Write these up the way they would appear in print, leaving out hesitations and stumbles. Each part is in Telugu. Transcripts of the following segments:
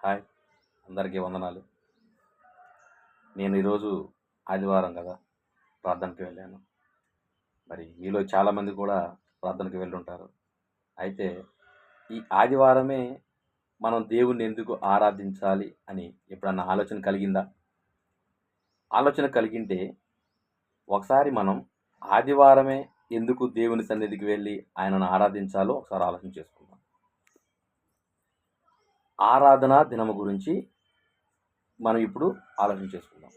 హాయ్, అందరికీ వందనాలు. నేను ఈరోజు ఆదివారం కదా, ప్రార్థనకి వెళ్ళాను. మరి మీలో చాలామంది కూడా ప్రార్థనకి వెళ్ళుంటారు. అయితే ఈ ఆదివారమే మనం దేవుణ్ణి ఎందుకు ఆరాధించాలి అని ఎప్పుడన్నా ఆలోచన కలిగిందా? ఆలోచన కలిగింటే ఒకసారి మనం ఆదివారమే ఎందుకు దేవుని సన్నిధికి వెళ్ళి ఆయనను ఆరాధించాలో ఒకసారి ఆలోచన చేసుకుందాం. ఆరాధనా దినము గురించి మనం ఇప్పుడు ఆలోచన చేసుకుందాం.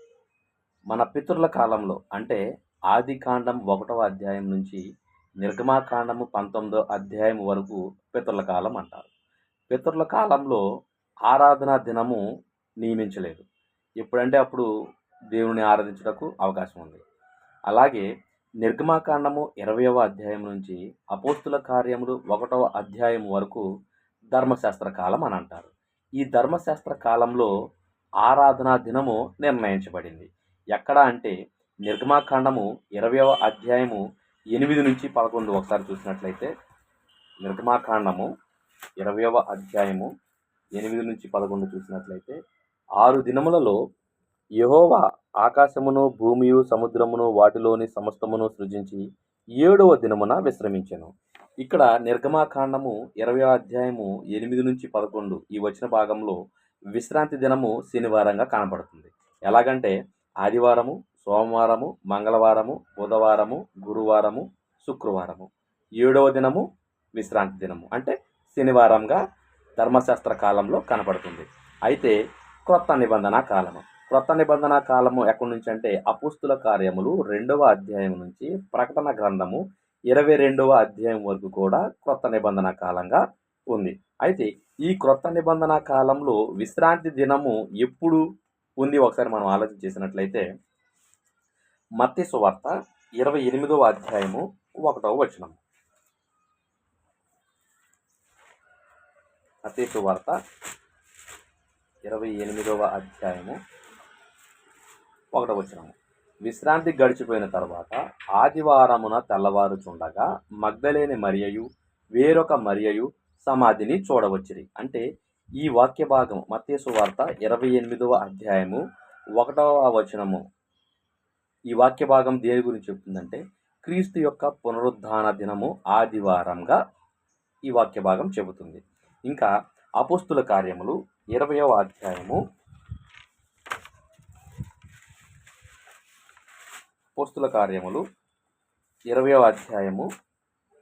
మన పితరుల కాలంలో అంటే ఆదికాండం 1వ అధ్యాయం నుంచి నిర్గమాకాండము 19వ అధ్యాయం వరకు పితరుల కాలం అంటారు. పితరుల కాలంలో ఆరాధనా దినము నియమించలేదు. ఎప్పుడంటే అప్పుడు దేవుని ఆరాధించుటకు అవకాశం ఉంది. అలాగే నిర్గమాకాండము 20వ అధ్యాయం నుంచి అపోస్తుల కార్యములు 1వ అధ్యాయం వరకు ధర్మశాస్త్ర కాలం అని అంటారు. ఈ ధర్మశాస్త్ర కాలంలో ఆరాధనా దినము నిర్ణయించబడింది. ఎక్కడ అంటే నిర్గమాకాండము 20వ అధ్యాయము 8 నుంచి 11 ఒకసారి చూసినట్లయితే నిర్గమాకాండము 20వ అధ్యాయము 8 నుంచి 11 చూసినట్లయితే 6 దినములలో యెహోవా ఆకాశమును భూమియు సముద్రమును వాటిలోని సమస్తమును సృజించి 7వ దినమున విశ్రమించెను. ఇక్కడ నిర్గమాకాండము 20వ అధ్యాయము 8 నుంచి 11 ఈ వచన భాగంలో విశ్రాంతి దినము శనివారంగా కనపడుతుంది. ఎలాగంటే ఆదివారము, సోమవారము, మంగళవారము, బుధవారము, గురువారము, శుక్రవారము, 7వ దినము విశ్రాంతి దినము అంటే శనివారంగా ధర్మశాస్త్ర కాలంలో కనపడుతుంది. అయితే క్రొత్త నిబంధన కాలము ఎక్కడి నుంచి అంటే అపోస్తుల కార్యములు 2వ అధ్యాయం నుంచి ప్రకటన గ్రంథము 22వ అధ్యాయం వరకు కూడా క్రొత్త నిబంధన కాలంగా ఉంది. అయితే ఈ క్రొత్త నిబంధన కాలంలో విశ్రాంతి దినము ఎప్పుడు ఉంది ఒకసారి మనం ఆలోచన చేసినట్లయితే మత్తయి సువార్త 28వ అధ్యాయము 1వ వచనం. మత్తయి సువార్త 28వ అధ్యాయము 1వ వచనము. విశ్రాంతి గడిచిపోయిన తర్వాత ఆదివారమున తెల్లవారుచుండగా మగ్దలేని మరియయు వేరొక మరియయు సమాధిని చూడవచ్చిరి. అంటే ఈ వాక్య భాగం మత్తయి సువార్త 28వ అధ్యాయము 1వ వచనము. ఈ వాక్య భాగం దేని గురించి చెప్తుందంటే క్రీస్తు యొక్క పునరుద్ధాన దినము ఆదివారంగా ఈ వాక్య భాగం చెబుతుంది. ఇంకా అపోస్తుల కార్యములు 20వ అధ్యాయము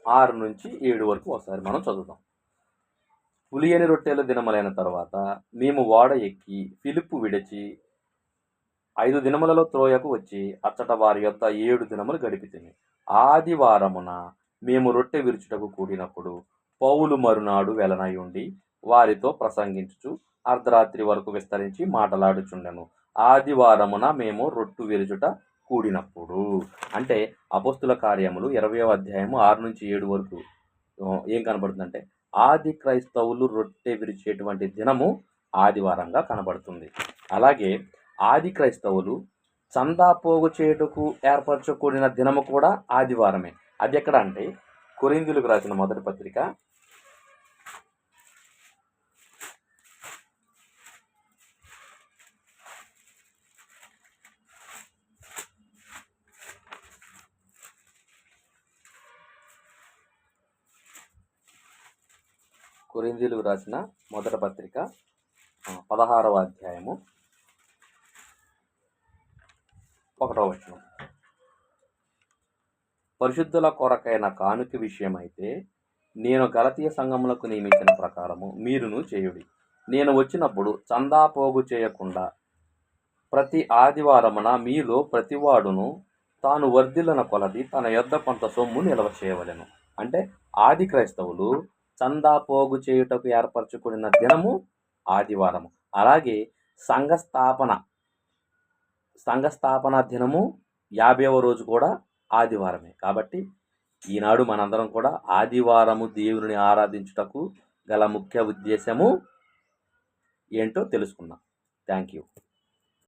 6 నుంచి 7 వరకు ఒకసారి మనం చదువుదాం. పులియని రొట్టెల దినములైన తర్వాత మేము ఓడ ఎక్కి ఫిలిప్పు విడిచి 5 దినములలో త్రోయకు వచ్చి అచ్చట వారి యొద్ద 7 దినములు గడిపితిమి. ఆదివారమున మేము రొట్టె విరుచుటకు కూడినప్పుడు పౌలు మరునాడు వెలనయుండి వారితో ప్రసంగించుచు అర్ధరాత్రి వరకు విస్తరించి మాటలాడుచుండెను. ఆదివారమున మేము రొట్టు విరుచుట కూడినప్పుడు అంటే అపోస్తుల కార్యములు 20వ అధ్యాయము 6 నుంచి 7 వరకు ఏం కనబడుతుందంటే ఆది క్రైస్తవులు రొట్టె విరిచేటువంటి దినము ఆదివారంగా కనబడుతుంది. అలాగే ఆది క్రైస్తవులు చందా పోగు చేయుటకు ఏర్పరచుకున్న దినము కూడా ఆదివారమే. అది ఎక్కడ అంటే కొరింథీయులకు రాసిన మొదటి పత్రిక 16వ అధ్యాయము 1వ వచనం. పరిశుద్ధుల కొరకైన కానుక విషయమైతే నేను గలతీయ సంఘములకు నియమించిన ప్రకారము మీరును చేయుడి. నేను వచ్చినప్పుడు చందా పోగు చేయకుండా ప్రతి ఆదివారమున మీలో ప్రతివాడును తాను వర్ధిల్లిన కొలది తన యొద్ద కొంత సొమ్ము నిల్వ చేయవలెను. అంటే ఆది క్రైస్తవులు చందా పోగు చేయుటకు ఏర్పరచుకున్న దినము ఆదివారము. అలాగే సంఘస్థాపన దినము 50వ రోజు కూడా ఆదివారమే. కాబట్టి ఈనాడు మనందరం కూడా ఆదివారము దేవుని ఆరాధించుటకు గల ముఖ్య ఉద్దేశము ఏంటో తెలుసుకున్నాం. Thank you.